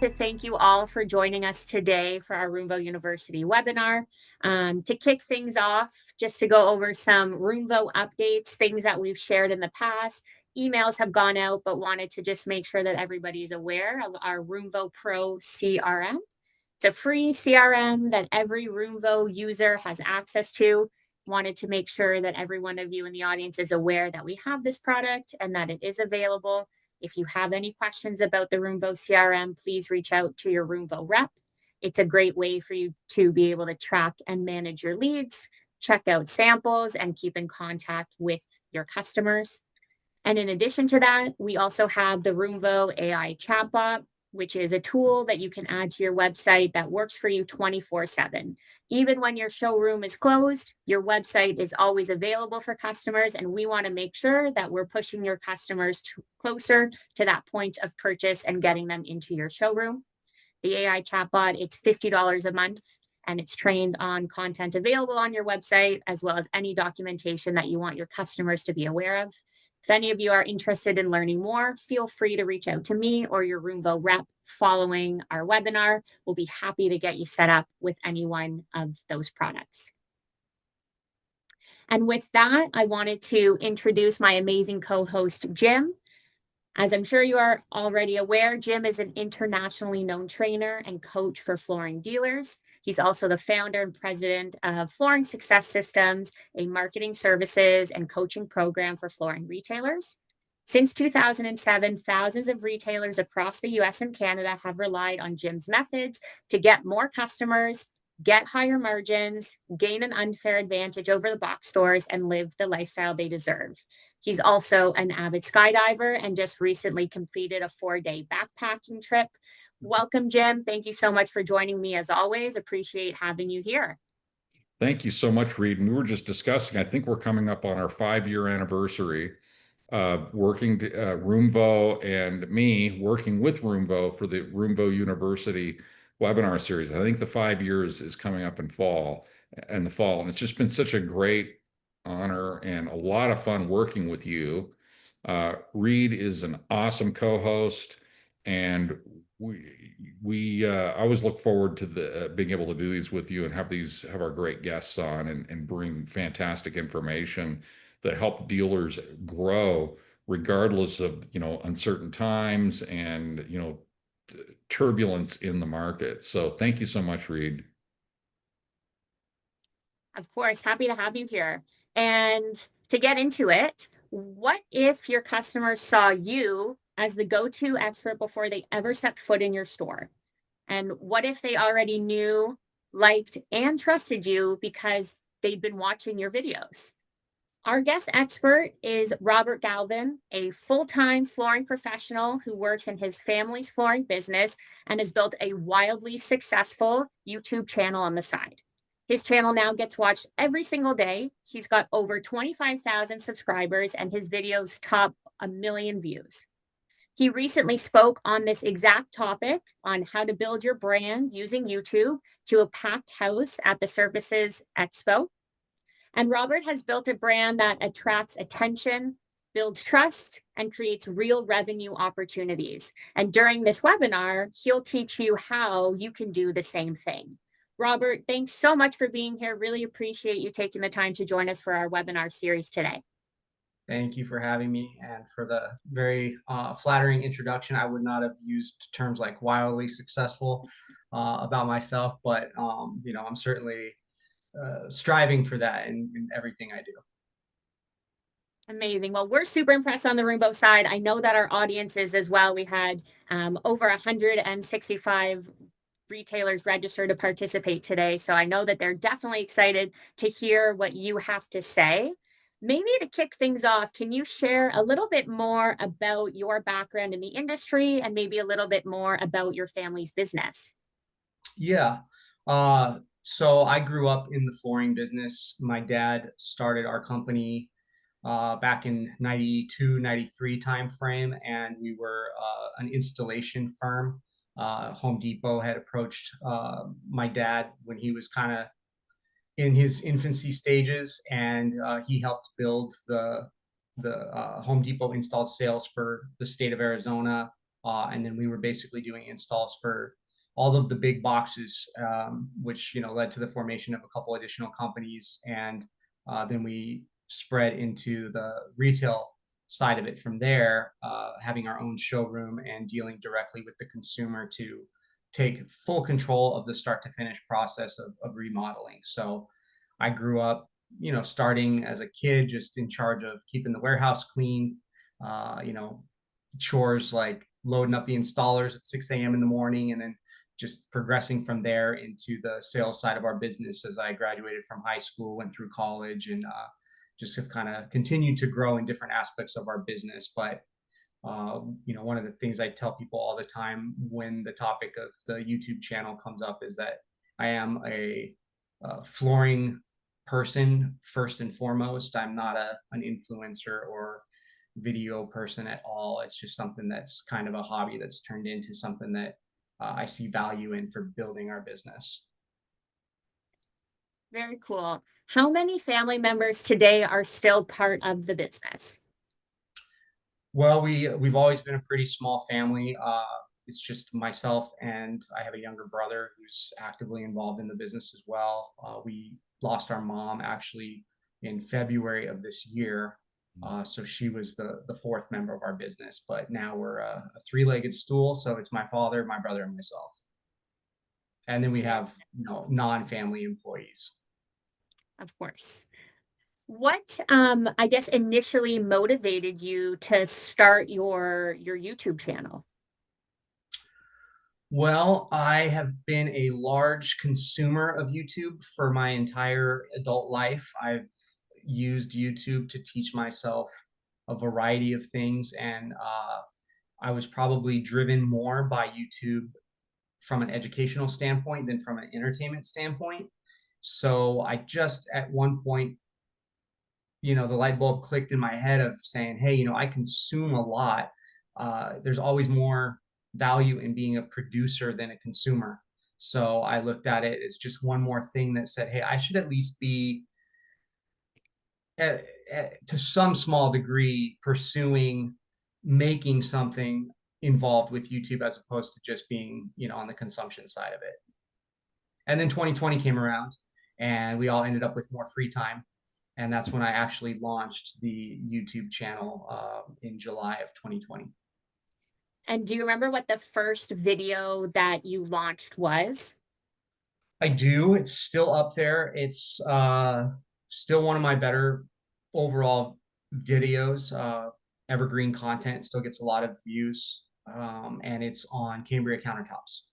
to thank you all for joining us today for our Roomvo University webinar. To kick things off, just to go over some Roomvo updates, things that we've shared in the past. Emails have gone out, but wanted to just make sure that everybody is aware of our Roomvo Pro CRM. It's a free CRM that every Roomvo user has access to. Wanted to make sure that every one of you in the audience is aware that we have this product and that it is available. If you have any questions about the Roomvo CRM, please reach out to your Roomvo rep. It's a great way for you to be able to track and manage your leads, check out samples, and keep in contact with your customers. And in addition to that, we also have the Roomvo AI chatbot, which is a tool that you can add to your website that works for you 24/7. Even when your showroom is closed, your website is always available for customers, and we want to make sure that we're pushing your customers closer to that point of purchase and getting them into your showroom. The AI chatbot, it's $50 a month, and it's trained on content available on your website, as well as any documentation that you want your customers to be aware of. If any of you are interested in learning more, feel free to reach out to me or your Roomvo rep following our webinar. We'll be happy to get you set up with any one of those products. And with that, I wanted to introduce my amazing co-host, Jim. As I'm sure you are already aware, Jim is an internationally known trainer and coach for flooring dealers. He's also the founder and president of Flooring Success Systems, a marketing services and coaching program for flooring retailers. Since 2007, thousands of retailers across the US and Canada have relied on Jim's methods to get more customers, get higher margins, gain an unfair advantage over the box stores, and live the lifestyle they deserve. He's also an avid skydiver and just recently completed a 4-day backpacking trip. Welcome, Jim. Thank you so much for joining me as always. Appreciate having you here. Thank you so much, Reed. And we were just discussing, I think we're coming up on our 5-year anniversary of working Roomvo and me working with Roomvo for the Roomvo University webinar series. I think the 5 years is coming up in the fall. And it's just been such a great honor and a lot of fun working with you. Reed is an awesome co-host, and we always look forward to the being able to do these with you and have our great guests on and bring fantastic information that help dealers grow regardless of uncertain times and turbulence in the market. So thank you so much, Reed. Of course, happy to have you here. And to get into it, what if your customers saw you as the go-to expert before they ever set foot in your store? And what if they already knew, liked, and trusted you because they'd been watching your videos? Our guest expert is Robert Galvin, a full-time flooring professional who works in his family's flooring business and has built a wildly successful YouTube channel on the side. His channel now gets watched every single day. He's got over 25,000 subscribers and his videos top 1 million views. He recently spoke on this exact topic on how to build your brand using YouTube to a packed house at the Services Expo. And Robert has built a brand that attracts attention, builds trust, and creates real revenue opportunities. And during this webinar, he'll teach you how you can do the same thing. Robert, thanks so much for being here. Really appreciate you taking the time to join us for our webinar series today. Thank you for having me and for the very flattering introduction. I would not have used terms like wildly successful about myself, but I'm certainly striving for that in everything I do. Amazing. Well, we're super impressed on the Roomvo side. I know that our audience is as well. We had over 165 retailers register to participate today. So I know that they're definitely excited to hear what you have to say. Maybe to kick things off, can you share a little bit more about your background in the industry and maybe a little bit more about your family's business? Yeah. So I grew up in the flooring business. My dad started our company back in 92, 93 timeframe, and we were an installation firm. Home Depot had approached my dad when he was kind of in his infancy stages, and he helped build the Home Depot installed sales for the state of Arizona And then we were basically doing installs for all of the big boxes, which led to the formation of a couple additional companies, and then we spread into the retail side of it from there, having our own showroom and dealing directly with the consumer to take full control of the start to finish process of remodeling. So I grew up, starting as a kid, just in charge of keeping the warehouse clean, chores like loading up the installers at 6 a.m. in the morning, and then just progressing from there into the sales side of our business as I graduated from high school, went through college, and just have kind of continued to grow in different aspects of our business. But one of the things I tell people all the time when the topic of the YouTube channel comes up is that I am a flooring person first and foremost. I'm not an influencer or video person at all. It's just something that's kind of a hobby that's turned into something that I see value in for building our business. Very cool. How many family members today are still part of the business? Well, we've always been a pretty small family. It's just myself, and I have a younger brother who's actively involved in the business as well. We lost our mom actually in February of this year. So she was the fourth member of our business, but now we're a three-legged stool. So it's my father, my brother, and myself. And then we have, non-family employees. Of course. What, I guess, initially motivated you to start your YouTube channel? Well, I have been a large consumer of YouTube for my entire adult life. I've used YouTube to teach myself a variety of things, and I was probably driven more by YouTube from an educational standpoint than from an entertainment standpoint. So I just at one point, the light bulb clicked in my head of saying, hey, I consume a lot. There's always more value in being a producer than a consumer. So I looked at it as just one more thing that said, hey, I should at least be to some small degree pursuing making something involved with YouTube as opposed to just being, on the consumption side of it. And then 2020 came around and we all ended up with more free time. And that's when I actually launched the YouTube channel in July of 2020. And do you remember what the first video that you launched was? I do. It's still up there. It's still one of my better overall videos. Evergreen content, still gets a lot of views. And it's on Cambria countertops.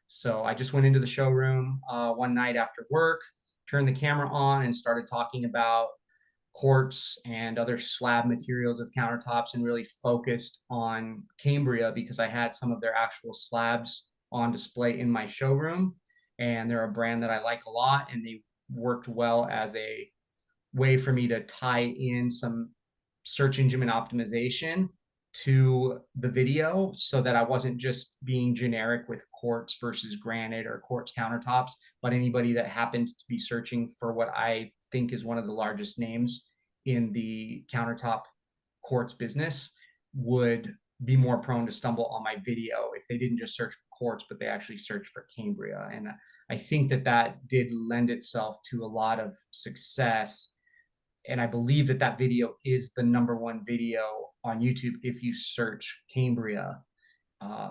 So I just went into the showroom one night after work, turned the camera on, and started talking about quartz and other slab materials of countertops, and really focused on Cambria because I had some of their actual slabs on display in my showroom. And they're a brand that I like a lot, and they worked well as a way for me to tie in some search engine optimization to the video so that I wasn't just being generic with quartz versus granite or quartz countertops, but anybody that happened to be searching for what I think is one of the largest names in the countertop quartz business would be more prone to stumble on my video if they didn't just search for quartz, but they actually searched for Cambria. And I think that did lend itself to a lot of success. And I believe that video is the #1 video on YouTube if you search Cambria.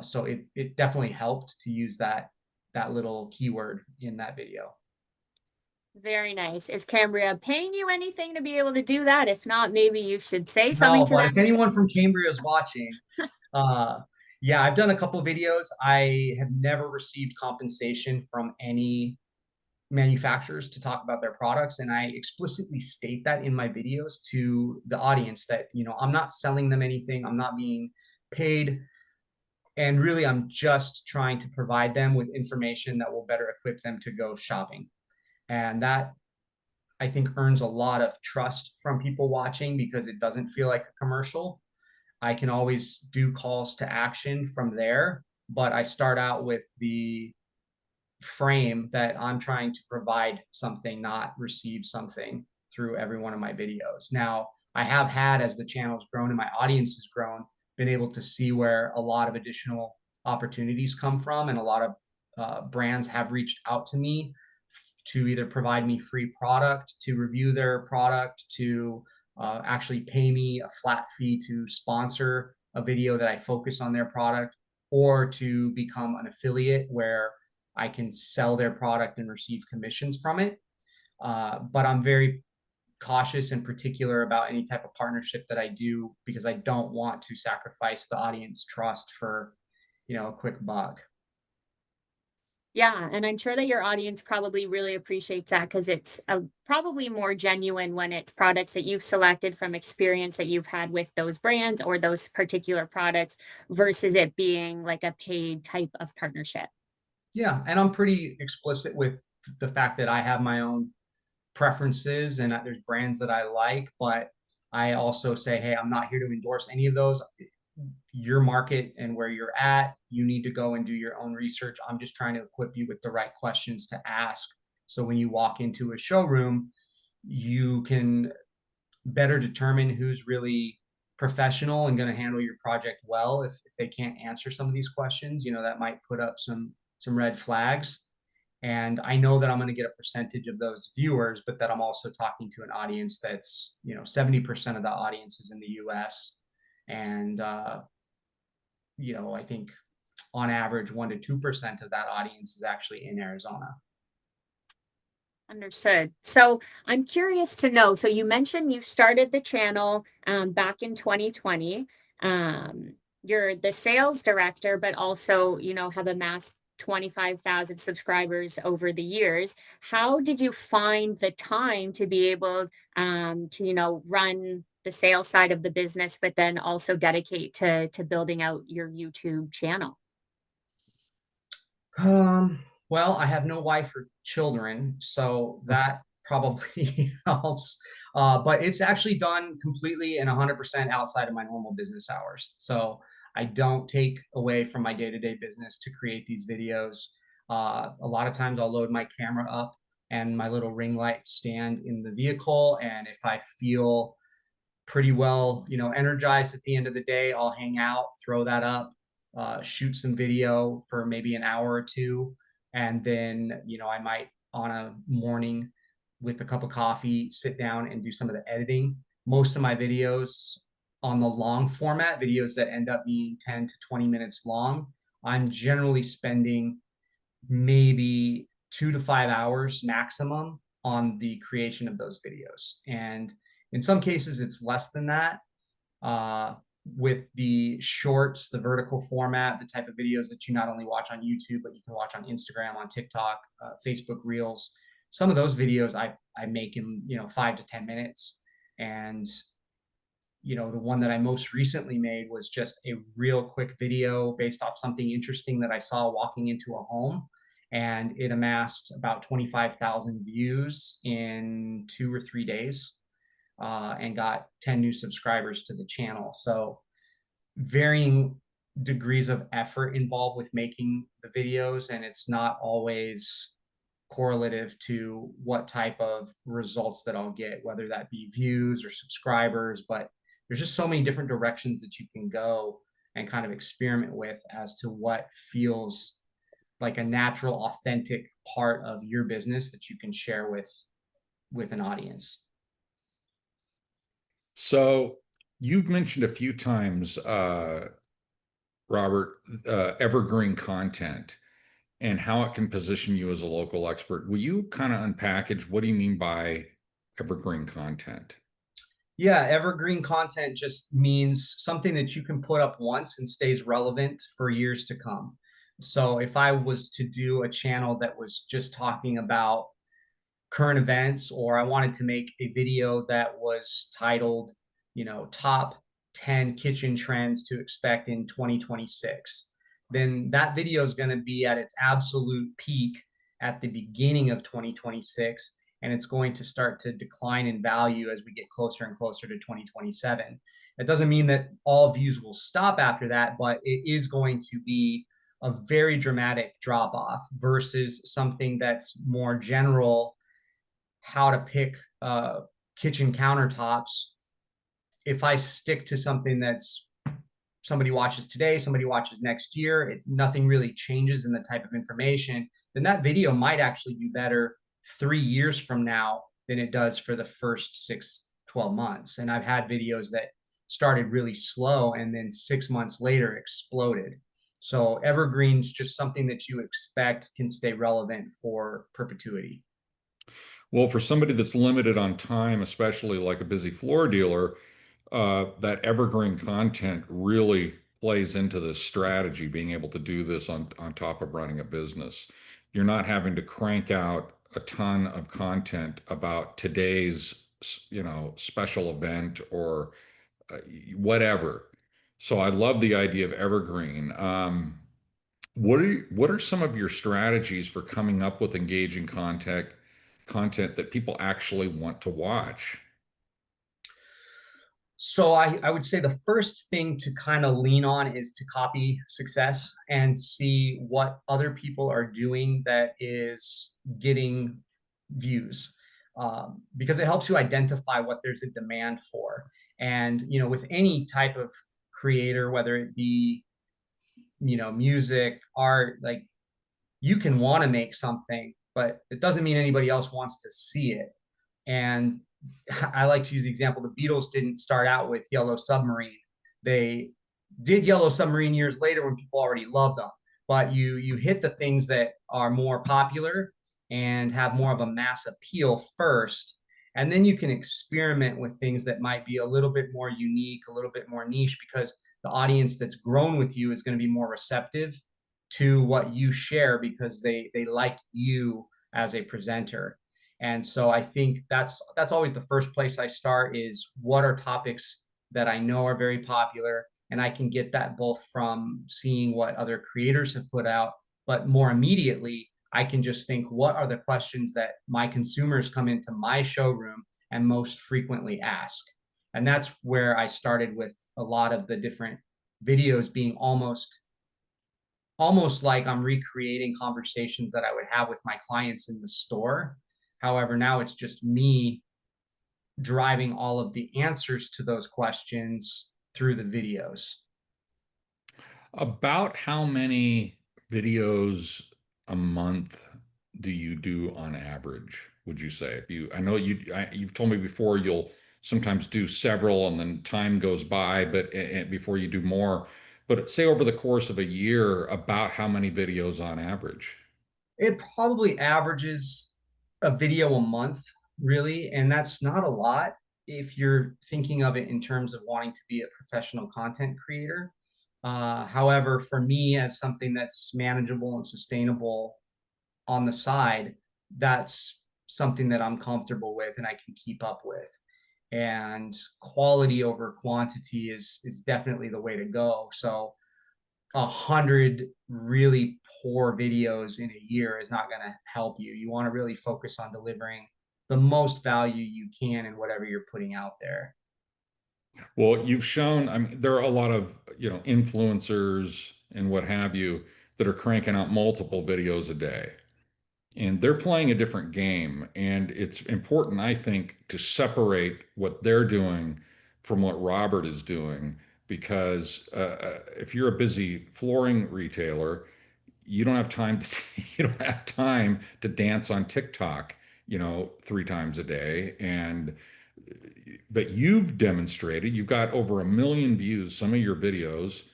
So it definitely helped to use that little keyword in that video. Very nice. Is Cambria paying you anything to be able to do that? If not, maybe you should say something No, to but them. if anyone from Cambria is watching, yeah, I've done a couple videos. I have never received compensation from any manufacturers to talk about their products, and I explicitly state that in my videos to the audience that I'm not selling them anything, I'm not being paid, and really I'm just trying to provide them with information that will better equip them to go shopping. And that, I think, earns a lot of trust from people watching because it doesn't feel like a commercial. I can always do calls to action from there, but I start out with the frame that I'm trying to provide something, not receive something, through every one of my videos. Now, I have had, as the channel's grown and my audience has grown, been able to see where a lot of additional opportunities come from, and a lot of brands have reached out to me to either provide me free product, to review their product, to actually pay me a flat fee to sponsor a video that I focus on their product, or to become an affiliate where I can sell their product and receive commissions from it. But I'm very cautious and particular about any type of partnership that I do, because I don't want to sacrifice the audience trust for, a quick buck. Yeah, and I'm sure that your audience probably really appreciates that because it's probably more genuine when it's products that you've selected from experience that you've had with those brands or those particular products versus it being like a paid type of partnership. Yeah, and I'm pretty explicit with the fact that I have my own preferences and there's brands that I like, but I also say, hey, I'm not here to endorse any of those. Your market and where you're at, you need to go and do your own research. I'm just trying to equip you with the right questions to ask. So when you walk into a showroom, you can better determine who's really professional and going to handle your project well. If they can't answer some of these questions, that might put up some red flags. And I know that I'm going to get a percentage of those viewers, but that I'm also talking to an audience that's 70% of the audience is in the US. And I think on average 1 to 2% of that audience is actually in Arizona. Understood. So I'm curious to know. So you mentioned you started the channel back in 2020. You're the sales director, but also, have amassed 25,000 subscribers over the years. How did you find the time to be able to, run the sales side of the business, but then also dedicate to building out your YouTube channel? Well, I have no wife or children, so that probably helps. But it's actually done completely and 100% outside of my normal business hours. So I don't take away from my day-to-day business to create these videos. A lot of times I'll load my camera up and my little ring light stand in the vehicle. And if I feel pretty well, energized at the end of the day, I'll hang out, throw that up, shoot some video for maybe an hour or two. And then, I might on a morning with a cup of coffee, sit down and do some of the editing. Most of my videos on the long format, videos that end up being 10 to 20 minutes long, I'm generally spending maybe 2 to 5 hours maximum on the creation of those videos. And in some cases, it's less than that. With the shorts, the vertical format, the type of videos that you not only watch on YouTube, but you can watch on Instagram, on TikTok, Facebook Reels. Some of those videos I make in 5 to 10 minutes. And the one that I most recently made was just a real quick video based off something interesting that I saw walking into a home, and it amassed about 25,000 views in 2 or 3 days. And got 10 new subscribers to the channel. So varying degrees of effort involved with making the videos, and it's not always correlative to what type of results that I'll get, whether that be views or subscribers. But there's just so many different directions that you can go and kind of experiment with as to what feels like a natural, authentic part of your business that you can share with an audience. So you've mentioned a few times, Robert, evergreen content and how it can position you as a local expert. Will you kind of unpackage what do you mean by evergreen content? Yeah, evergreen content just means something that you can put up once and stays relevant for years to come. So if I was to do a channel that was just talking about current events, or I wanted to make a video that was titled, top 10 kitchen trends to expect in 2026, then that video is going to be at its absolute peak at the beginning of 2026. And it's going to start to decline in value as we get closer and closer to 2027. That doesn't mean that all views will stop after that, but it is going to be a very dramatic drop off versus something that's more general, how to pick kitchen countertops. If I stick to something that's somebody watches today, somebody watches next year, nothing really changes in the type of information, then that video might actually do better 3 years from now than it does for the first 6, 12 months. And I've had videos that started really slow and then 6 months later exploded. So evergreen's just something that you expect can stay relevant for perpetuity. Well, for somebody that's limited on time, especially like a busy floor dealer, that evergreen content really plays into this strategy, being able to do this on top of running a business. You're not having to crank out a ton of content about today's, special event or whatever. So I love the idea of evergreen. What are some of your strategies for coming up with engaging content that people actually want to watch? So I would say the first thing to kind of lean on is to copy success and see what other people are doing that is getting views, because it helps you identify what there's a demand for. And with any type of creator, whether it be music, art, like you can want to make something, but it doesn't mean anybody else wants to see it. And I like to use the example, the Beatles didn't start out with Yellow Submarine. They did Yellow Submarine years later when people already loved them. But you hit the things that are more popular and have more of a mass appeal first. And then you can experiment with things that might be a little bit more unique, a little bit more niche, because the audience that's grown with you is going to be more receptive to what you share because they like you as a presenter. And so I think that's always the first place I start, is what are topics that I know are very popular, and I can get that both from seeing what other creators have put out, but more immediately I can just think, what are the questions that my consumers come into my showroom and most frequently ask? And that's where I started with a lot of the different videos being almost like I'm recreating conversations that I would have with my clients in the store. However, now it's just me driving all of the answers to those questions through the videos. About how many videos a month do you do on average, would you say? I know you've told me before you'll sometimes do several and then time goes by, but before you do more. But say over the course of a year, about how many videos on average? It probably averages a video a month, really, and that's not a lot if you're thinking of it in terms of wanting to be a professional content creator. However, for me, as something that's manageable and sustainable on the side, that's something that I'm comfortable with and I can keep up with. And quality over quantity is definitely the way to go. So 100 really poor videos in a year is not going to help you. You want to really focus on delivering the most value you can in whatever you're putting out there. Well, you've shown, I mean, there are a lot of, influencers and what have you that are cranking out multiple videos a day. And they're playing a different game. And it's important, I think, to separate what they're doing from what Robert is doing. Because if you're a busy flooring retailer, you don't have time to you don't have time to dance on TikTok, 3 times a day. And but you've demonstrated, you've got over 1 million views, some of your videos,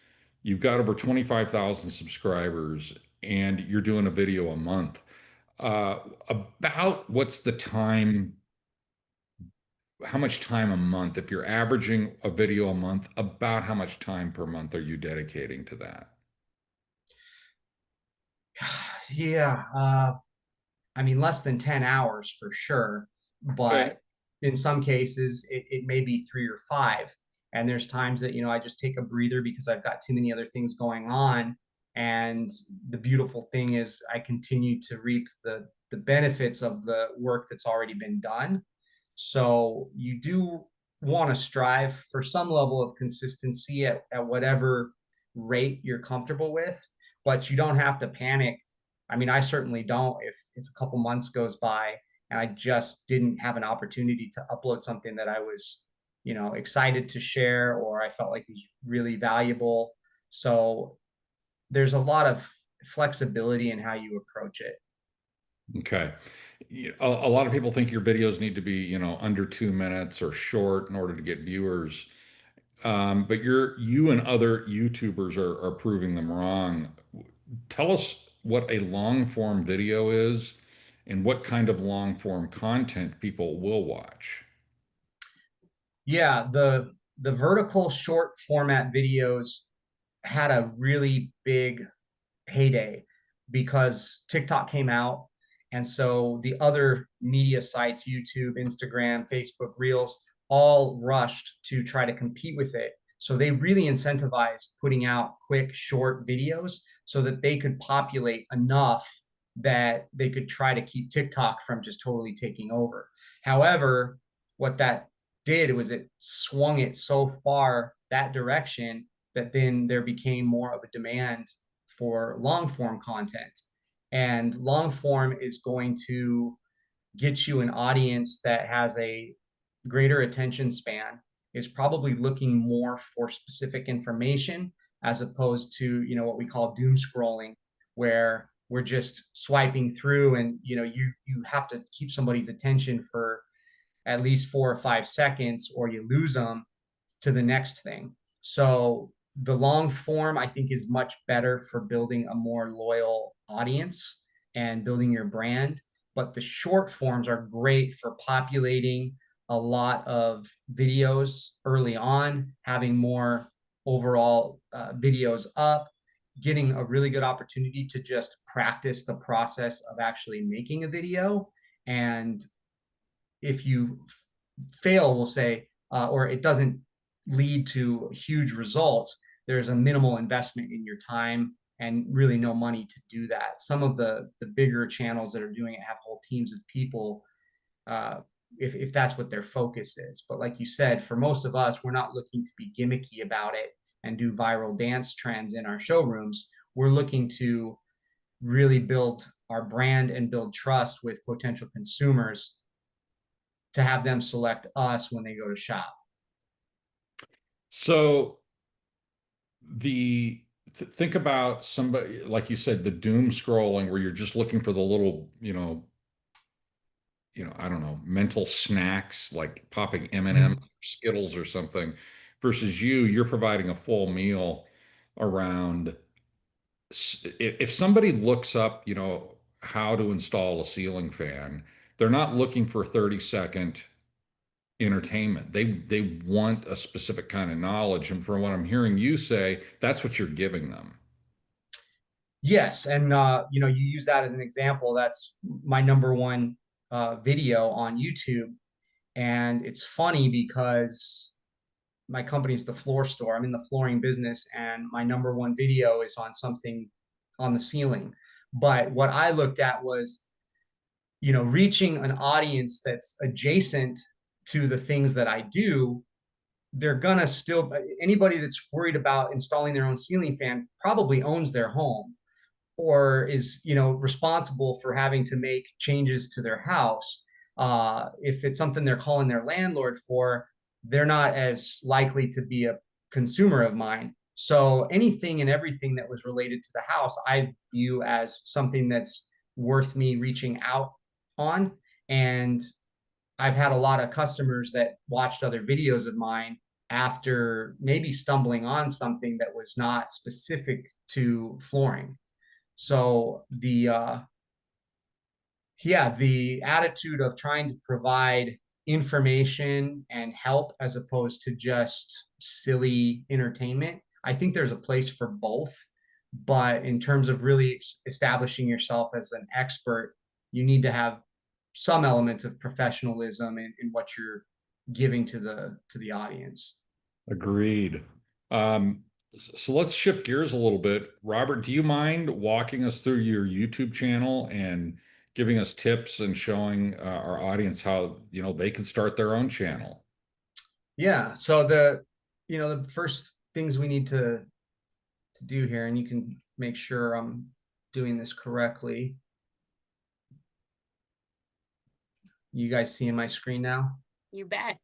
you've got over 25,000 subscribers, and you're doing a video a month. About what's the time, how much time a month, if you're averaging a video a month, about how much time per month are you dedicating to that? Yeah, I mean, less than 10 hours for sure, Okay. but in some cases, it may be 3 or 5. And there's times that, I just take a breather because I've got too many other things going on. And the beautiful thing is I continue to reap the benefits of the work that's already been done. So you do want to strive for some level of consistency at whatever rate you're comfortable with, but you don't have to panic. I mean, I certainly don't. If a couple months goes by and I just didn't have an opportunity to upload something that I was excited to share, or I felt like it was really valuable. So there's a lot of flexibility in how you approach it. Okay. A lot of people think your videos need to be, under 2 minutes or short in order to get viewers. But you and other YouTubers are proving them wrong. Tell us what a long form video is and what kind of long form content people will watch. Yeah, the vertical short format videos had a really big heyday because TikTok came out. And so the other media sites, YouTube, Instagram, Facebook Reels, all rushed to try to compete with it. So they really incentivized putting out quick, short videos so that they could populate enough that they could try to keep TikTok from just totally taking over. However, what that did was it swung it so far that direction that then there became more of a demand for long form content. And long form is going to get you an audience that has a greater attention span, is probably looking more for specific information as opposed to, what we call doom scrolling, where we're just swiping through and, you have to keep somebody's attention for at least 4 or 5 seconds or you lose them to the next thing. So the long form, I think, is much better for building a more loyal audience and building your brand. But the short forms are great for populating a lot of videos early on, having more overall videos up, getting a really good opportunity to just practice the process of actually making a video. And if you fail, we'll say, or it doesn't lead to huge results, there's a minimal investment in your time and really no money to do that. Some of the bigger channels that are doing it have whole teams of people, if that's what their focus is. But like you said, for most of us, we're not looking to be gimmicky about it and do viral dance trends in our showrooms. We're looking to really build our brand and build trust with potential consumers to have them select us when they go to shop. So think about somebody, like you said, the doom scrolling where you're just looking for the little, I don't know, mental snacks like popping M&M, Skittles or something, versus you're providing a full meal around. If somebody looks up, how to install a ceiling fan, they're not looking for 30-second entertainment. They want a specific kind of knowledge. And from what I'm hearing you say, that's what you're giving them. Yes, and you use that as an example. That's my number one video on YouTube, and it's funny because my company is the floor store. I'm in the flooring business, and my number one video is on something on the ceiling. But what I looked at was, reaching an audience that's adjacent to the things that I do. They're gonna still, anybody that's worried about installing their own ceiling fan probably owns their home or is responsible for having to make changes to their house. If it's something they're calling their landlord for, they're not as likely to be a consumer of mine. So anything and everything that was related to the house, I view as something that's worth me reaching out on. And I've had a lot of customers that watched other videos of mine after maybe stumbling on something that was not specific to flooring. So the attitude of trying to provide information and help as opposed to just silly entertainment, I think there's a place for both. But in terms of really establishing yourself as an expert, you need to have some element of professionalism in what you're giving to the audience. Agreed. So let's shift gears a little bit. Robert, do you mind walking us through your YouTube channel and giving us tips and showing our audience how, they can start their own channel? Yeah. So the first things we need to do here, and you can make sure I'm doing this correctly. You guys seeing my screen now? You bet.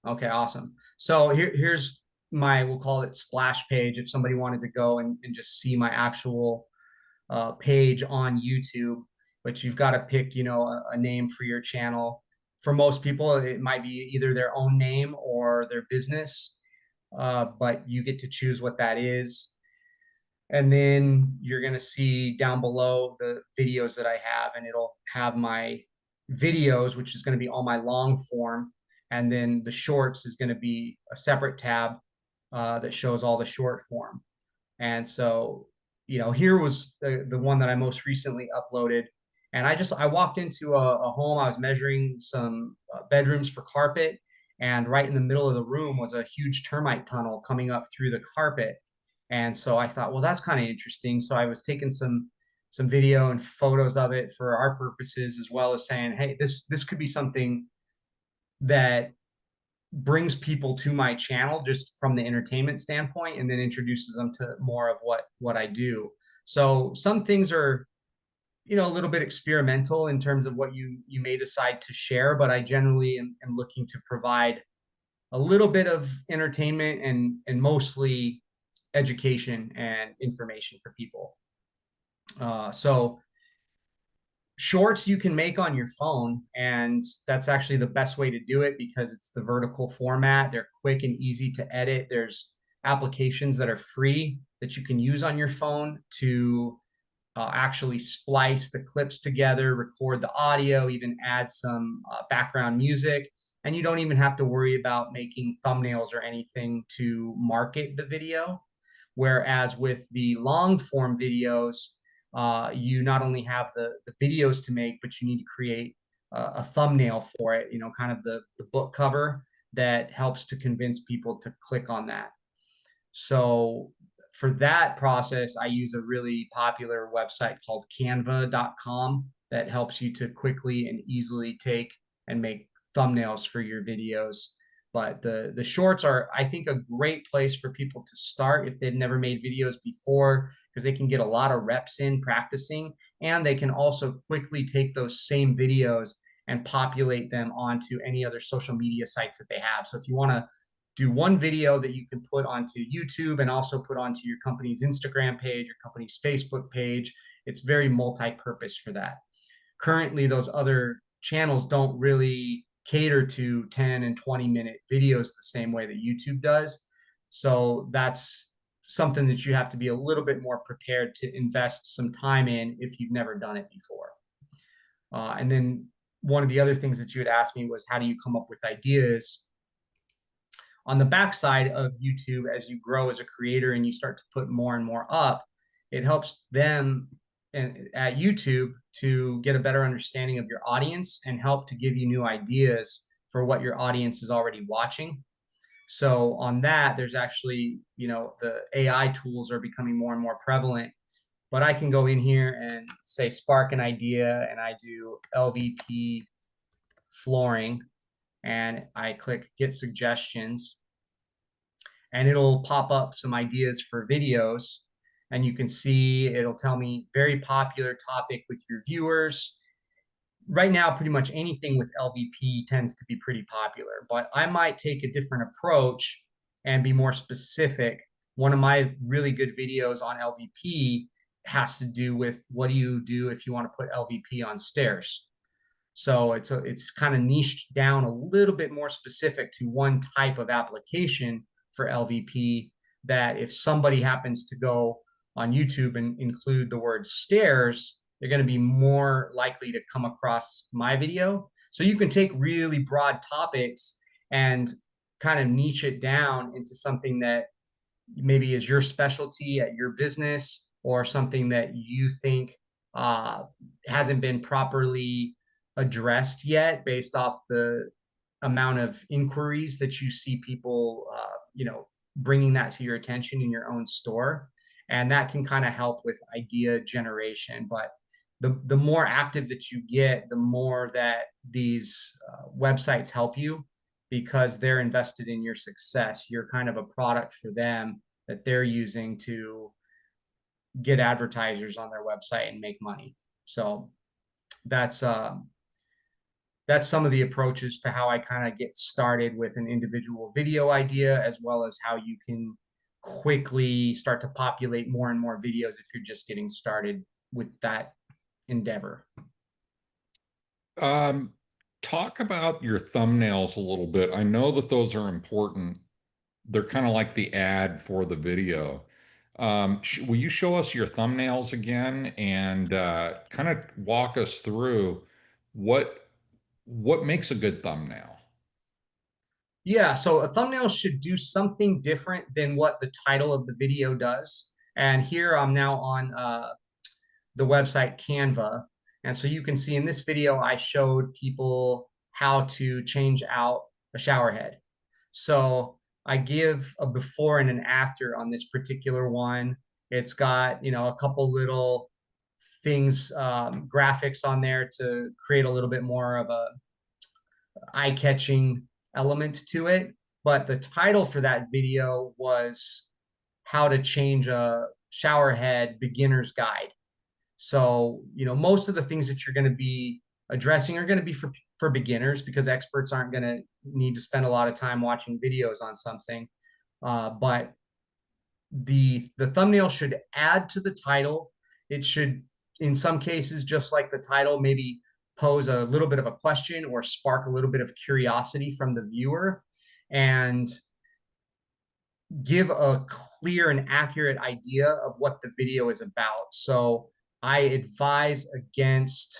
Okay, awesome. So here's my, we'll call it splash page. If somebody wanted to go and just see my actual page on YouTube, but you've got to pick, a name for your channel. For most people, it might be either their own name or their business, but you get to choose what that is. And then you're going to see down below the videos that I have, and it'll have my videos, which is going to be all my long form. And then the shorts is going to be a separate tab that shows all the short form. And so, here was the one that I most recently uploaded. And I walked into a home. I was measuring some bedrooms for carpet. And right in the middle of the room was a huge termite tunnel coming up through the carpet. And so I thought, well, that's kind of interesting. So I was taking some video and photos of it for our purposes, as well as saying, hey, this could be something that brings people to my channel just from the entertainment standpoint, and then introduces them to more of what I do. So some things are, a little bit experimental in terms of what you may decide to share, but I generally am looking to provide a little bit of entertainment and mostly education and information for people. So shorts you can make on your phone, and that's actually the best way to do it because it's the vertical format. They're quick and easy to edit. There's applications that are free that you can use on your phone to actually splice the clips together, record the audio, even add some background music. And you don't even have to worry about making thumbnails or anything to market the video. Whereas with the long form videos, you not only have the videos to make, but you need to create a thumbnail for it, kind of the book cover that helps to convince people to click on that. So for that process, I use a really popular website called canva.com that helps you to quickly and easily take and make thumbnails for your videos. But the shorts are, I think, a great place for people to start if they've never made videos before, because they can get a lot of reps in practicing, and they can also quickly take those same videos and populate them onto any other social media sites that they have. So if you want to do one video that you can put onto YouTube and also put onto your company's Instagram page, your company's Facebook page, it's very multi-purpose for that. Currently, those other channels don't really cater to 10 and 20-minute videos the same way that YouTube does. So that's something that you have to be a little bit more prepared to invest some time in if you've never done it before. And then one of the other things that you had asked me was, how do you come up with ideas? On the backside of YouTube, as you grow as a creator and you start to put more and more up, it helps them at YouTube to get a better understanding of your audience and help to give you new ideas for what your audience is already watching. So on that, there's actually, the AI tools are becoming more and more prevalent, but I can go in here and say, spark an idea, and I do LVP flooring, and I click get suggestions, and it'll pop up some ideas for videos. And you can see it'll tell me very popular topic with your viewers. Right now, pretty much anything with LVP tends to be pretty popular, but I might take a different approach and be more specific. One of my really good videos on LVP has to do with, what do you do if you want to put LVP on stairs? So it's kind of niched down a little bit more specific to one type of application for LVP, that if somebody happens to go on YouTube and include the word stairs, they're going to be more likely to come across my video. So you can take really broad topics and kind of niche it down into something that maybe is your specialty at your business, or something that you think hasn't been properly addressed yet based off the amount of inquiries that you see people, bringing that to your attention in your own store. And that can kind of help with idea generation. But the more active that you get, the more that these websites help you, because they're invested in your success. You're kind of a product for them that they're using to get advertisers on their website and make money. So that's that's some of the approaches to how I kind of get started with an individual video idea, as well as how you can quickly start to populate more and more videos if you're just getting started with that endeavor. Um, Talk about your thumbnails a little bit. I know that those are important. They're kind of like the ad for the video. Will you show us your thumbnails again and kind of walk us through what what makes a good thumbnail? Yeah, so a thumbnail should do something different than what the title of the video does. And here I'm now on the website Canva. And so you can see in this video, I showed people how to change out a shower head. So I give a before and an after on this particular one. It's got, a couple little things, graphics on there to create a little bit more of a eye-catching element to it. But the title for that video was how to change a shower head beginner's guide. So, most of the things that you're going to be addressing are going to be for beginners, because experts aren't going to need to spend a lot of time watching videos on something. But the thumbnail should add to the title. It should, in some cases, just like the title, maybe pose a little bit of a question or spark a little bit of curiosity from the viewer, and give a clear and accurate idea of what the video is about. So I advise against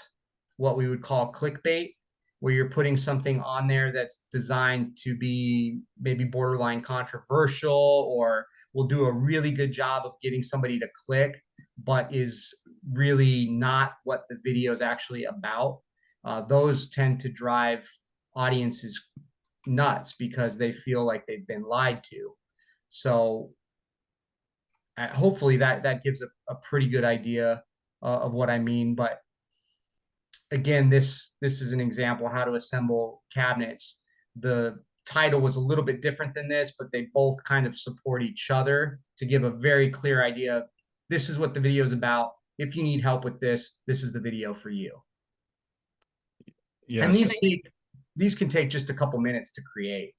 what we would call clickbait, where you're putting something on there that's designed to be maybe borderline controversial, or will do a really good job of getting somebody to click, but is really not what the video is actually about. Those tend to drive audiences nuts because they feel like they've been lied to. So hopefully that gives a pretty good idea of what I mean. But again, this is an example how to assemble cabinets. The title was a little bit different than this, but they both kind of support each other to give a very clear idea of this is what the video is about. If you need help with this, this is the video for you. And Yes. these can take just a couple minutes to create.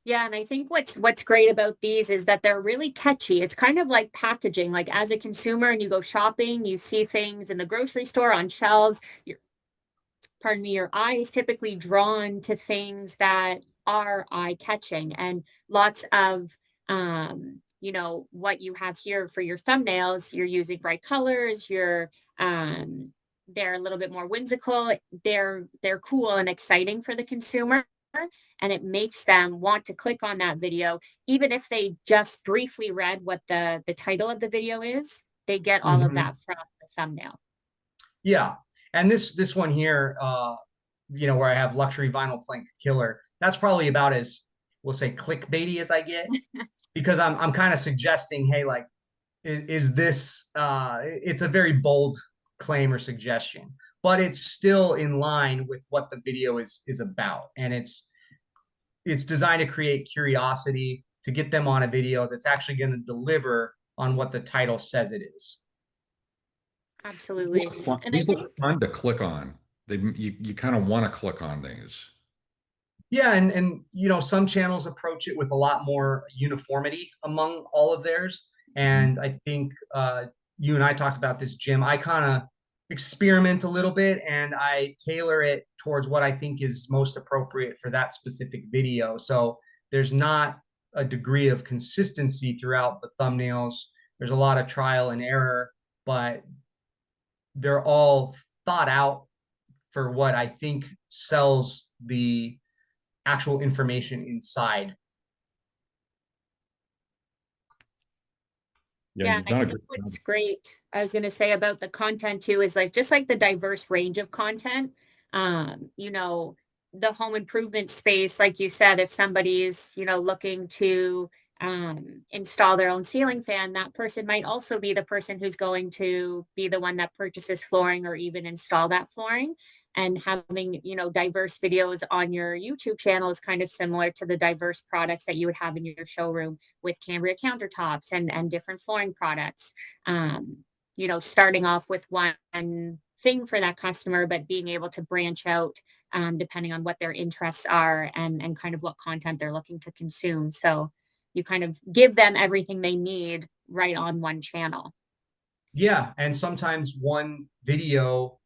Yeah, and I think what's great about these is that they're really catchy. It's kind of like packaging. Like as a consumer and you go shopping, you see things in the grocery store on shelves. Your eye is typically drawn to things that are eye-catching, and lots of what you have here for your thumbnails, you're using bright colors, they're a little bit more whimsical, they're cool and exciting for the consumer, and it makes them want to click on that video even if they just briefly read what the title of the video is. They get all of that from the thumbnail. Yeah. And this one here, where I have luxury vinyl plank killer, that's probably about as, we'll say, clickbaity as I get, because I'm kind of suggesting, hey, like, is this it's a very bold claim or suggestion, but it's still in line with what the video is about. And it's designed to create curiosity, to get them on a video that's actually going to deliver on what the title says it is. Absolutely. And These look fun to click on. You kind of want to click on these. Yeah, and some channels approach it with a lot more uniformity among all of theirs. And I think you and I talked about this, Jim. I kind of experiment a little bit and I tailor it towards what I think is most appropriate for that specific video. So there's not a degree of consistency throughout the thumbnails. There's a lot of trial and error, but they're all thought out for what I think sells the actual information inside. Yeah, you've done a I think good job. what's great, I was gonna say about the content too, is like just like the diverse range of content. The home improvement space, like you said, if somebody's, looking to install their own ceiling fan, that person might also be the person who's going to be the one that purchases flooring or even install that flooring. And having, diverse videos on your YouTube channel is kind of similar to the diverse products that you would have in your showroom with Cambria countertops and different flooring products. Starting off with one thing for that customer, but being able to branch out depending on what their interests are and kind of what content they're looking to consume. So you kind of give them everything they need right on one channel. Yeah, and sometimes one video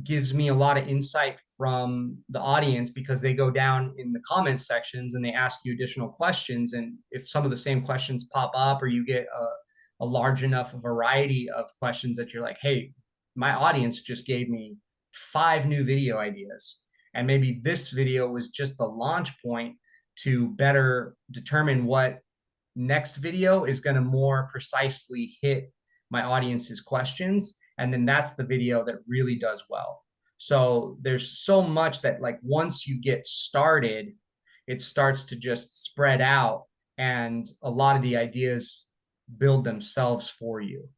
gives me a lot of insight from the audience because they go down in the comment sections and they ask you additional questions. And if some of the same questions pop up, or you get a large enough variety of questions that you're like, hey, my audience just gave me 5 new video ideas. And maybe this video was just the launch point to better determine what next video is going to more precisely hit my audience's questions. And then that's the video that really does well. So there's so much that, like, once you get started, it starts to just spread out, and a lot of the ideas build themselves for you.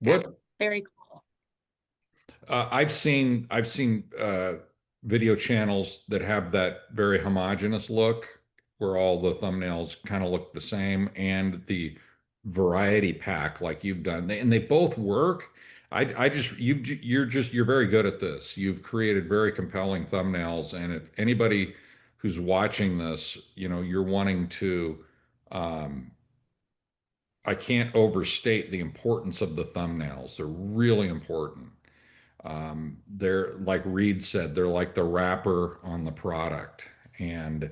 What Very cool. I've seen video channels that have that very homogeneous look where all the thumbnails kind of look the same, and the variety pack like you've done. And they both work. I just you're very good at this. You've created very compelling thumbnails, and if anybody who's watching this, you're wanting to I can't overstate the importance of the thumbnails. They're really important. They're like Reed said, they're like the wrapper on the product, and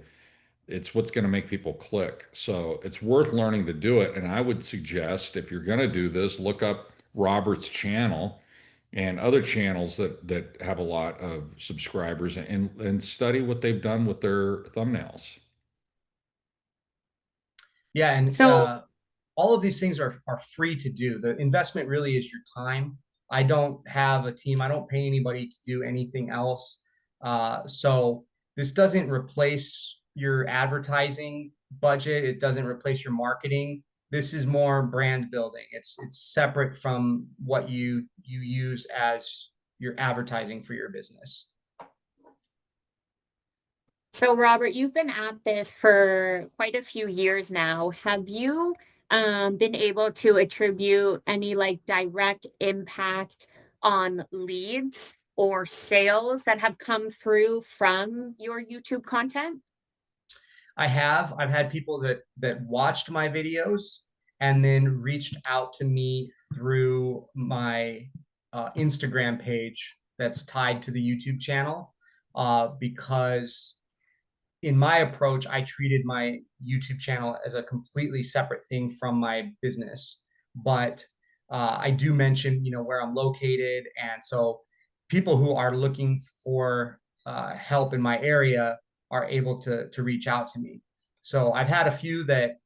it's what's going to make people click. So it's worth learning to do it. And I would suggest, if you're going to do this, look up Robert's channel and other channels that have a lot of subscribers, and study what they've done with their thumbnails. Yeah, and So all of these things are free to do. The investment really is your time. I don't have a team. I don't pay anybody to do anything else. So this doesn't replace your advertising budget. It doesn't replace your marketing. This is more brand building. It's separate from what you use as your advertising for your business. So, Robert, you've been at this for quite a few years now. Have you been able to attribute any like direct impact on leads or sales that have come through from your YouTube content? I've had people that watched my videos and then reached out to me through my Instagram page that's tied to the YouTube channel, because in my approach, I treated my YouTube channel as a completely separate thing from my business. But I do mention, where I'm located, and so people who are looking for help in my area are able to reach out to me. So I've had a few that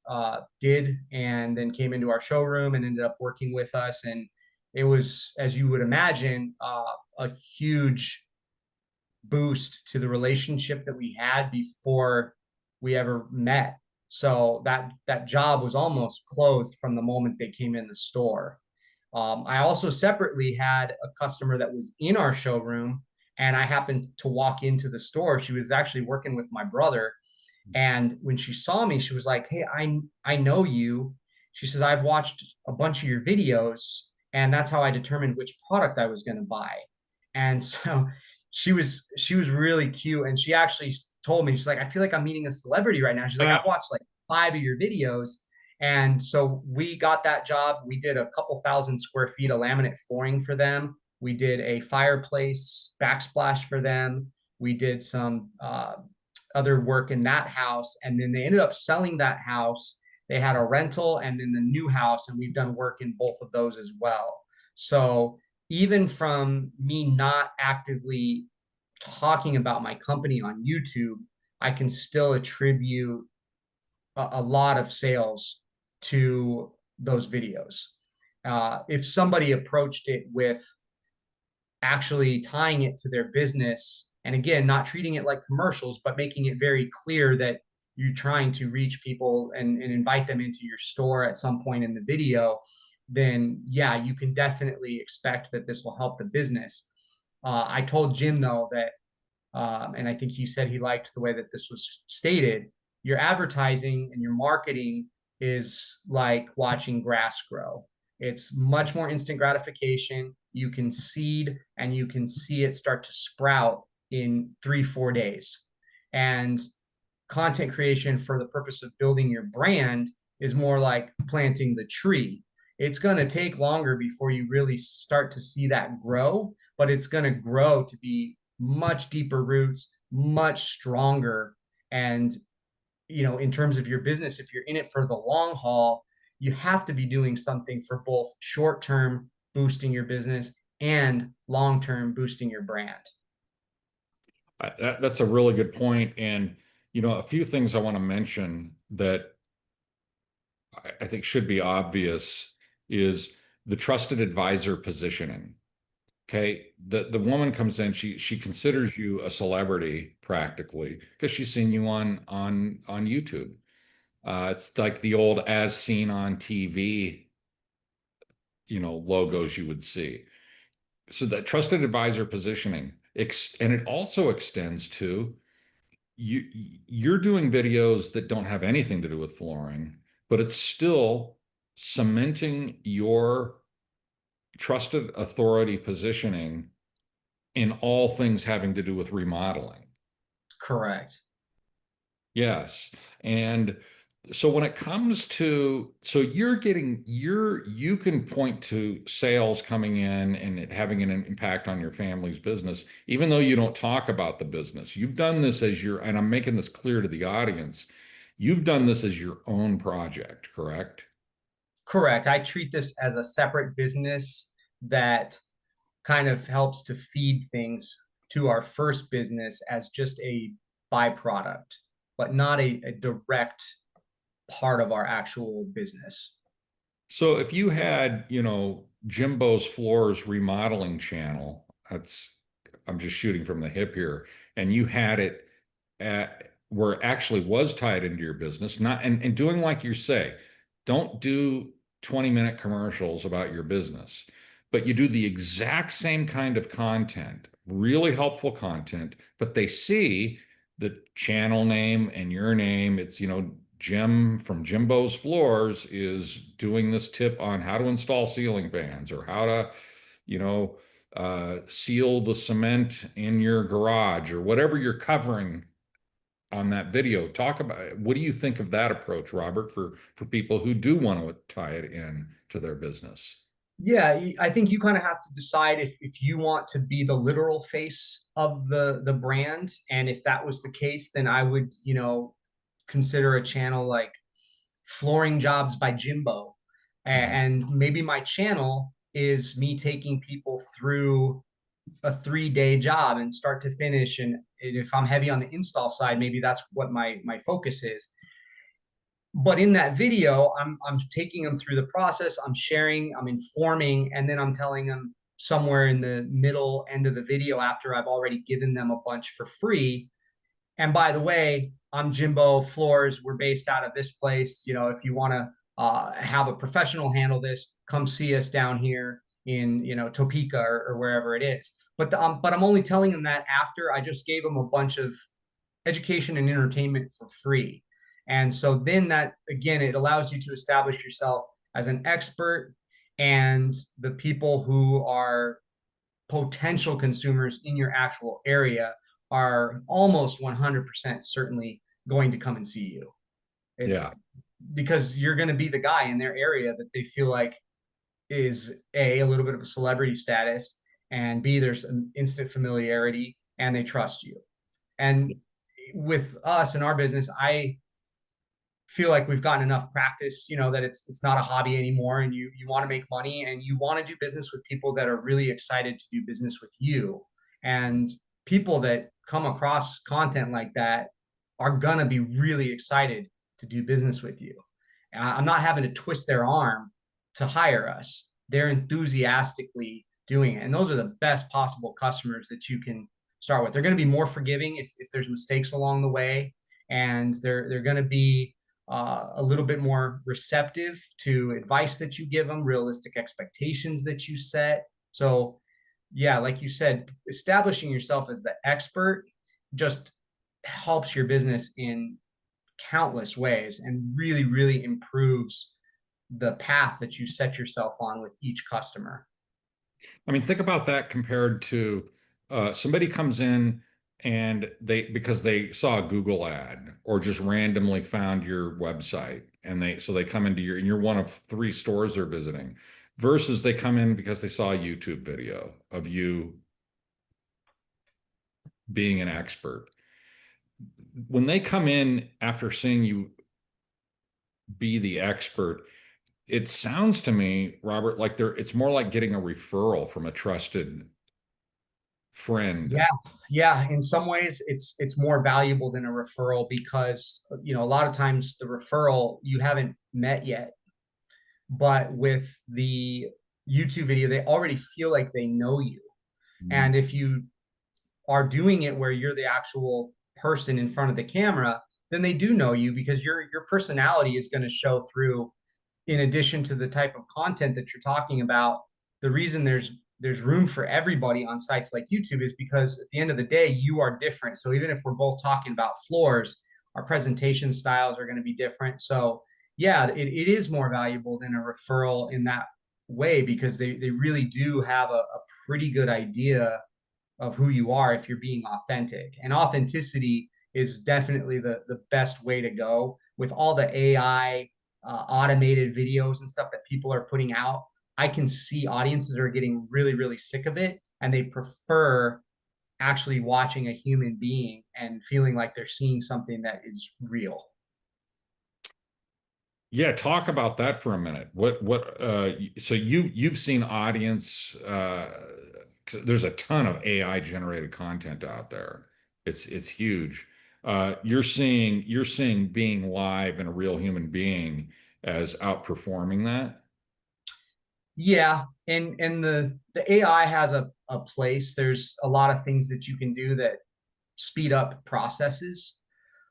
did, and then came into our showroom and ended up working with us, and it was, as you would imagine, a huge boost to the relationship that we had before we ever met. So that job was almost closed from the moment they came in the store. I also separately had a customer that was in our showroom, and I happened to walk into the store. She was actually working with my brother, and when she saw me, she was like, "Hey, I know you." She says, "I've watched a bunch of your videos, and that's how I determined which product I was going to buy." And so she was really cute, and she actually told me, she's like, "I feel like I'm meeting a celebrity right now." She's like, "I've watched like 5 of your videos." And so we got that job. We did a couple thousand square feet of laminate flooring for them. We did a fireplace backsplash for them. We did some other work in that house, and then they ended up selling that house. They had a rental and then the new house, and we've done work in both of those as well. So even from me not actively talking about my company on YouTube, I can still attribute a lot of sales to those videos. If somebody approached it with actually tying it to their business, and again, not treating it like commercials, but making it very clear that you're trying to reach people and invite them into your store at some point in the video, then yeah, you can definitely expect that this will help the business. I told Jim, though, that, and I think he said he liked the way that this was stated, your advertising and your marketing is like watching grass grow. It's much more instant gratification. You can seed and you can see it start to sprout in 3-4 days. And content creation for the purpose of building your brand is more like planting the tree. It's going to take longer before you really start to see that grow, but it's going to grow to be much deeper roots, much stronger. And, in terms of your business, if you're in it for the long haul, you have to be doing something for both short term boosting your business and long term boosting your brand. That's a really good point. And, a few things I want to mention that I think should be obvious is the trusted advisor positioning. Okay. The woman comes in, she considers you a celebrity practically because she's seen you on YouTube. It's like the old as seen on TV, logos you would see. So that trusted advisor positioning, and it also extends to you're doing videos that don't have anything to do with flooring, but it's still cementing your trusted authority positioning in all things having to do with remodeling. Correct. Yes. And so when it comes to, so you can point to sales coming in and it having an impact on your family's business, even though you don't talk about the business. You've done this and I'm making this clear to the audience, you've done this as your own project, correct? Correct. I treat this as a separate business that kind of helps to feed things to our first business as just a byproduct, but not a direct part of our actual business. So if you had, Jimbo's Floors remodeling channel, I'm just shooting from the hip here, and you had it at where it actually was tied into your business, not and doing like you say, don't do 20-minute commercials about your business, but you do the exact same kind of content, really helpful content, but they see the channel name and your name. It's, Jim from Jimbo's Floors is doing this tip on how to install ceiling fans or how to, seal the cement in your garage or whatever you're covering on that video. Talk about, what do you think of that approach, Robert, for people who do want to tie it in to their business? Yeah, I think you kind of have to decide if you want to be the literal face of the brand. And if that was the case, then I would, consider a channel like Flooring Jobs by Jimbo. And maybe my channel is me taking people through a 3-day job and start to finish. And if I'm heavy on the install side, maybe that's what my focus is. But in that video, I'm taking them through the process, I'm sharing, I'm informing, and then I'm telling them somewhere in the middle end of the video after I've already given them a bunch for free. And by the way, I'm Jimbo Floors. We're based out of this place. If you want to have a professional handle this, come see us down here in Topeka or wherever it is. But I'm only telling them that after I just gave them a bunch of education and entertainment for free. And so then that, again, it allows you to establish yourself as an expert, and the people who are potential consumers in your actual area are almost 100% certainly going to come and see you. It's because you're going to be the guy in their area that they feel like is a little bit of a celebrity status, and B, there's an instant familiarity and they trust you. And with us in our business, I feel like we've gotten enough practice, that it's not a hobby anymore, and you want to make money and you want to do business with people that are really excited to do business with you. And people that come across content like that are gonna be really excited to do business with you. I'm not having to twist their arm to hire us. They're enthusiastically doing it. And those are the best possible customers that you can start with. They're going to be more forgiving if there's mistakes along the way, and they're going to be a little bit more receptive to advice that you give them, realistic expectations that you set. So yeah, like you said, establishing yourself as the expert just helps your business in countless ways and really, really improves the path that you set yourself on with each customer. I mean, think about that compared to somebody comes in and because they saw a Google ad or just randomly found your website and they come into and you're one of 3 stores they're visiting versus they come in because they saw a YouTube video of you being an expert. When they come in after seeing you be the expert, it sounds to me, Robert, like it's more like getting a referral from a trusted friend. Yeah, yeah. In some ways, it's more valuable than a referral because a lot of times the referral you haven't met yet, but with the YouTube video, they already feel like they know you. Mm. And if you are doing it where you're the actual person in front of the camera, then they do know you because your personality is going to show through in addition to the type of content that you're talking about. The reason there's room for everybody on sites like YouTube is because at the end of the day, you are different. So even if we're both talking about floors, our presentation styles are going to be different. So yeah, it is more valuable than a referral in that way because they really do have a pretty good idea of who you are if you're being authentic. And authenticity is definitely the best way to go with all the AI automated videos and stuff that people are putting out. I can see audiences are getting really, really sick of it and they prefer actually watching a human being and feeling like they're seeing something that is real. Yeah, talk about that for a minute. So you've seen audience 'cause there's a ton of AI generated content out there. It's huge. You're seeing being live and a real human being as outperforming that. Yeah, and the AI has a place. There's a lot of things that you can do that speed up processes,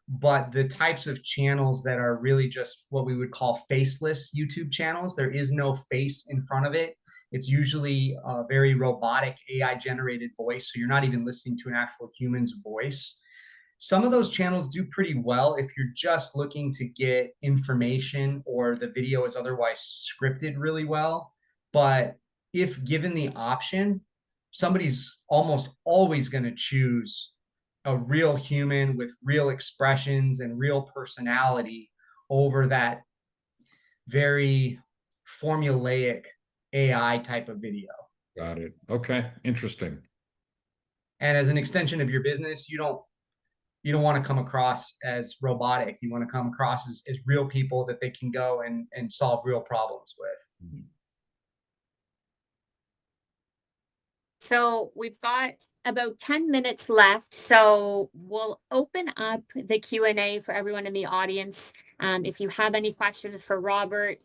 but the types of channels that are really just what we would call faceless YouTube channels, there is no face in front of it. It's usually a very robotic AI generated voice. So you're not even listening to an actual human's voice. Some of those channels do pretty well if you're just looking to get information or the video is otherwise scripted really well. But if given the option, somebody's almost always going to choose a real human with real expressions and real personality over that very formulaic AI type of video. Got it. Okay, interesting. And as an extension of your business, you don't want to come across as robotic. You want to come across as real people that they can go and solve real problems with. So we've got about 10 minutes left. So we'll open up the Q&A for everyone in the audience. If you have any questions for Robert,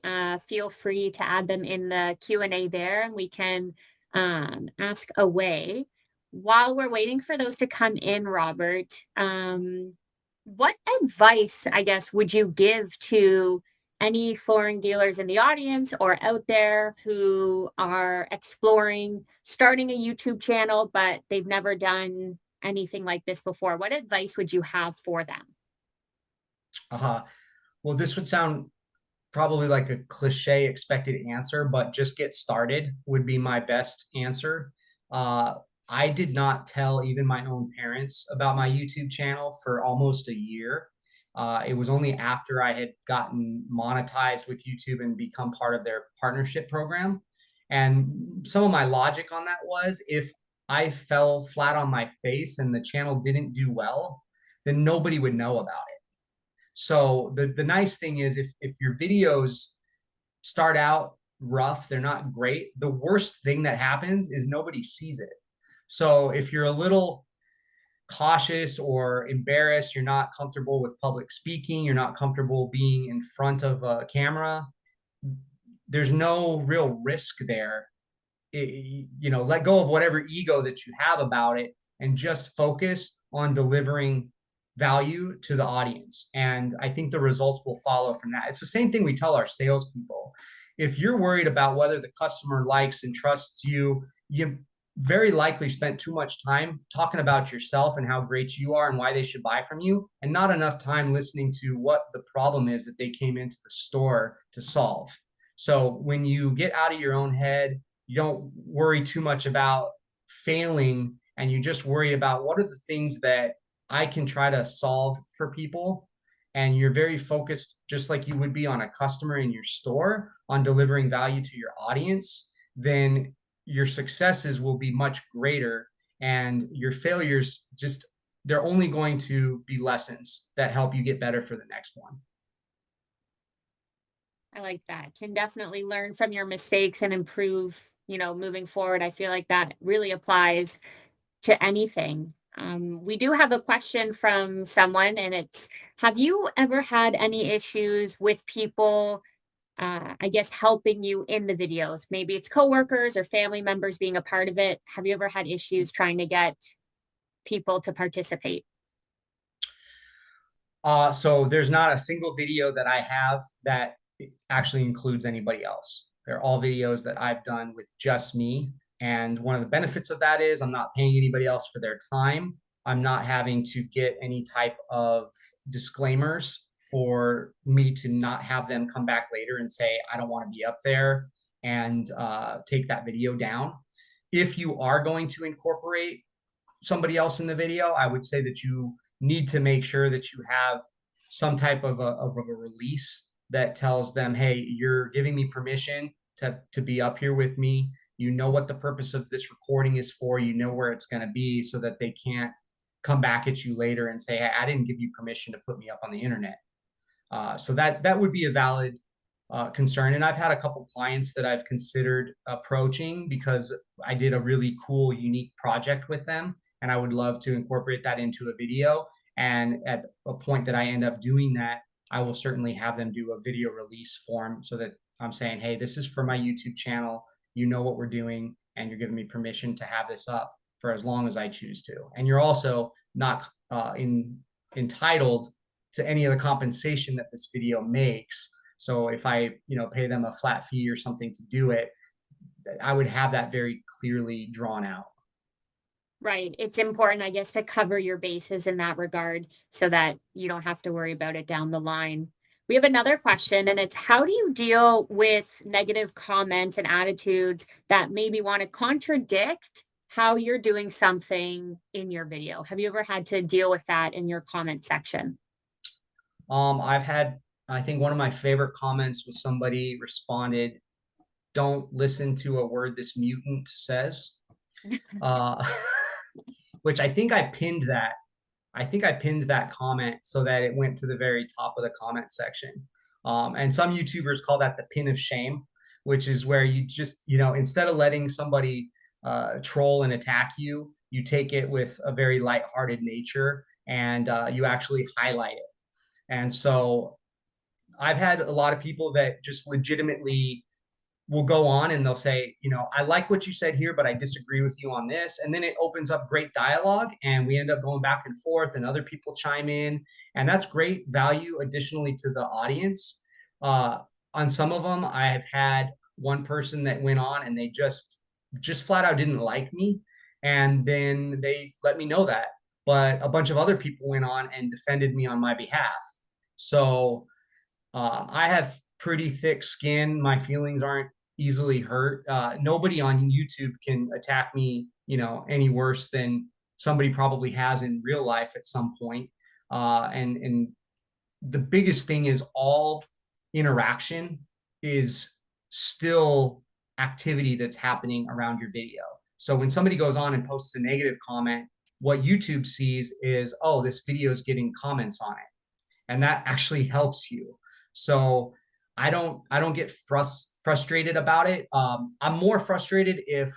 feel free to add them in the Q&A there and we can ask away. While we're waiting for those to come in, Robert, what advice, I guess, would you give to any flooring dealers in the audience or out there who are exploring starting a YouTube channel, but they've never done anything like this before? What advice would you have for them? Uh-huh. Well, this would sound probably like a cliche expected answer, but just get started would be my best answer. Uh, I did not tell even my own parents about my YouTube channel for almost a year. It was only after I had gotten monetized with YouTube and become part of their partnership program. And some of my logic on that was if I fell flat on my face and the channel didn't do well, then nobody would know about it. So the nice thing is if your videos start out rough, they're not great, the worst thing that happens is nobody sees it. So if you're a little cautious or embarrassed, you're not comfortable with public speaking, you're not comfortable being in front of a camera, there's no real risk there. Let go of whatever ego that you have about it and just focus on delivering value to the audience. And I think the results will follow from that. It's the same thing we tell our salespeople. If you're worried about whether the customer likes and trusts you, you very likely spent too much time talking about yourself and how great you are and why they should buy from you, and not enough time listening to what the problem is that they came into the store to solve. So when you get out of your own head, you don't worry too much about failing, and you just worry about what are the things that I can try to solve for people. And you're very focused, just like you would be on a customer in your store, on delivering value to your audience, then your successes will be much greater, and your failures just, they're only going to be lessons that help you get better for the next one. I like that. Can definitely learn from your mistakes and improve, moving forward. I feel like that really applies to anything. We do have a question from someone, and it's, have you ever had any issues with people, I guess, helping you in the videos? Maybe it's coworkers or family members being a part of it. Have you ever had issues trying to get people to participate? So there's not a single video that I have that actually includes anybody else. They're all videos that I've done with just me. And one of the benefits of that is I'm not paying anybody else for their time. I'm not having to get any type of disclaimers for me to not have them come back later and say, I don't want to be up there, and take that video down. If you are going to incorporate somebody else in the video, I would say that you need to make sure that you have some type of a release that tells them, hey, you're giving me permission to be up here with me. You know what the purpose of this recording is for. You know where it's going to be, so that they can't come back at you later and say, hey, I didn't give you permission to put me up on the internet. So that would be a valid concern. And I've had a couple clients that I've considered approaching because I did a really cool, unique project with them, and I would love to incorporate that into a video. And at a point that I end up doing that, I will certainly have them do a video release form, so that I'm saying, hey, this is for my YouTube channel. You know what we're doing, and you're giving me permission to have this up for as long as I choose to. And you're also not entitled to any of the compensation that this video makes. So if I, pay them a flat fee or something to do it, I would have that very clearly drawn out. Right. It's important, I guess, to cover your bases in that regard so that you don't have to worry about it down the line. We have another question, and it's, how do you deal with negative comments and attitudes that maybe want to contradict how you're doing something in your video? Have you ever had to deal with that in your comment section? I've had, I think one of my favorite comments was somebody responded, "Don't listen to a word this mutant says," uh, which I think I pinned that. I think I pinned that comment so that it went to the very top of the comment section. And some YouTubers call that the pin of shame, which is where you just, instead of letting somebody troll and attack you, you take it with a very lighthearted nature, and you actually highlight it. And so I've had a lot of people that just legitimately will go on and they'll say, I like what you said here, but I disagree with you on this. And then it opens up great dialogue, and we end up going back and forth, and other people chime in. And that's great value additionally to the audience. On some of them, I have had one person that went on and they just flat out didn't like me. And then they let me know that. But a bunch of other people went on and defended me on my behalf. So I have pretty thick skin. My feelings aren't easily hurt. Nobody on YouTube can attack me, any worse than somebody probably has in real life at some point. And the biggest thing is all interaction is still activity that's happening around your video. So when somebody goes on and posts a negative comment, what YouTube sees is, oh, this video is getting comments on it, and that actually helps you. So I don't get frustrated about it. I'm more frustrated if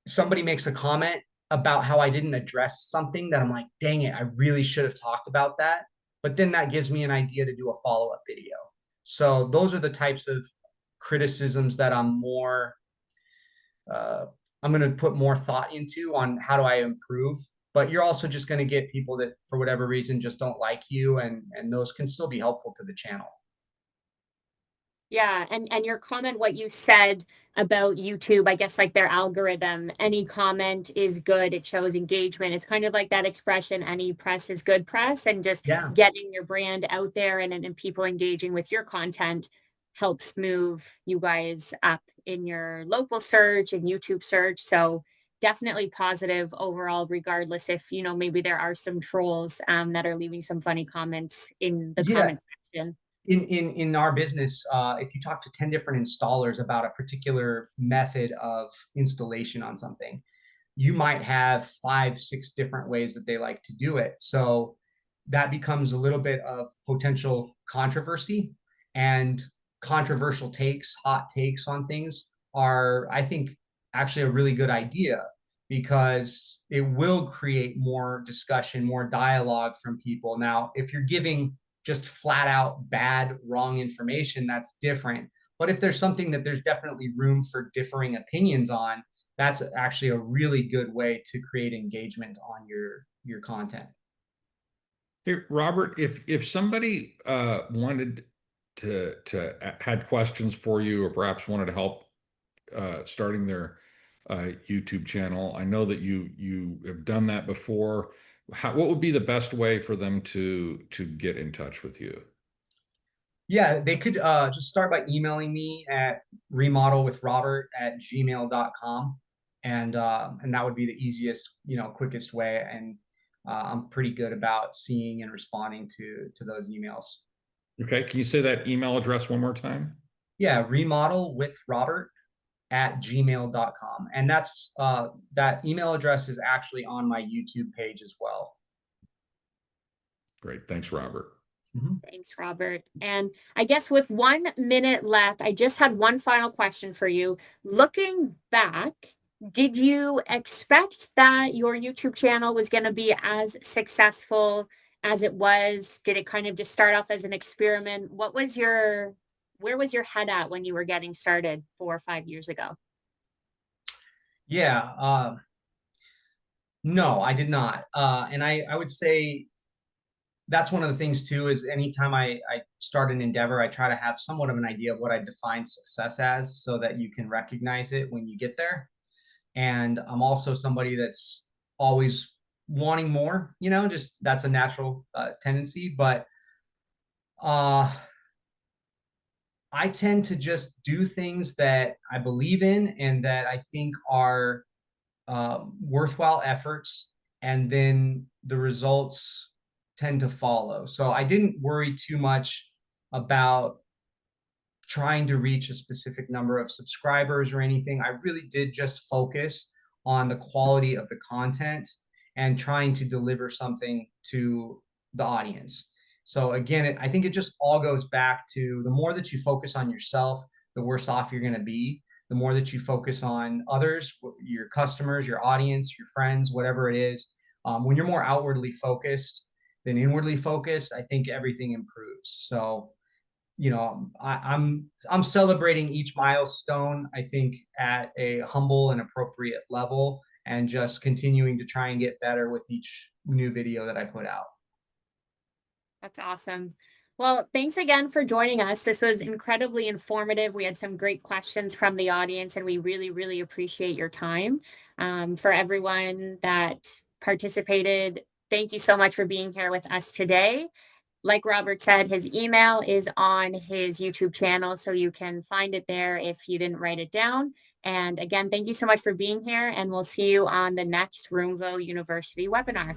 somebody makes a comment about how I didn't address something that I'm like, dang it, I really should have talked about that. But then that gives me an idea to do a follow-up video. So those are the types of criticisms that I'm going to put more thought into on how do I improve. But you're also just going to get people that for whatever reason just don't like you, and those can still be helpful to the channel. Yeah, and your comment, what you said about YouTube, I guess, like their algorithm, any comment is good, it shows engagement. It's kind of like that expression, any press is good press, and just Yeah. getting your brand out there, and people engaging with your content. helps move you guys up in your local search and YouTube search. So definitely positive overall, regardless if, maybe there are some trolls that are leaving some funny comments in the Yeah. comment section. In our business, if you talk to 10 different installers about a particular method of installation on something, you might have 5, 6 different ways that they like to do it. So that becomes a little bit of potential controversy, and controversial takes, hot takes on things are, I think, actually a really good idea, because it will create more discussion, more dialogue from people. Now, if you're giving just flat out bad, wrong information, that's different. But if there's something that there's definitely room for differing opinions on, that's actually a really good way to create engagement on your content. Hey, Robert, if somebody wanted had questions for you, or perhaps wanted to help starting their YouTube channel, I know that you have done that before. What would be the best way for them to get in touch with you? Yeah, they could just start by emailing me at remodelwithrobert@gmail.com. And that would be the easiest, quickest way. And I'm pretty good about seeing and responding to those emails. Okay, can you say that email address one more time? Yeah, remodelwithrobert@gmail.com. And that email address is actually on my YouTube page as well. Great, thanks, Robert. Thanks, Robert. And I guess with 1 minute left, I just had one final question for you. Looking back, did you expect that your YouTube channel was going to be as successful as it was? Did it kind of just start off as an experiment? Where was your head at when you were getting started 4 or 5 years ago? Yeah, no, I did not. And I would say that's one of the things too, is anytime I start an endeavor, I try to have somewhat of an idea of what I define success as, so that you can recognize it when you get there. And I'm also somebody that's always wanting more, just that's a natural tendency. But uh, I tend to just do things that I believe in and that I think are worthwhile efforts, and then the results tend to follow. So I didn't worry too much about trying to reach a specific number of subscribers or anything. I really did just focus on the quality of the content and trying to deliver something to the audience. So again, I think it just all goes back to, the more that you focus on yourself, the worse off you're going to be. The more that you focus on others, your customers, your audience, your friends, whatever it is, when you're more outwardly focused than inwardly focused, I think everything improves. So I'm celebrating each milestone, I think, at a humble and appropriate level, and just continuing to try and get better with each new video that I put out. That's awesome. Well, thanks again for joining us. This was incredibly informative. We had some great questions from the audience, and we really, really appreciate your time. For everyone that participated, thank you so much for being here with us today. Like Robert said, his email is on his YouTube channel, so you can find it there if you didn't write it down. And again, thank you so much for being here, and we'll see you on the next Roomvo University webinar.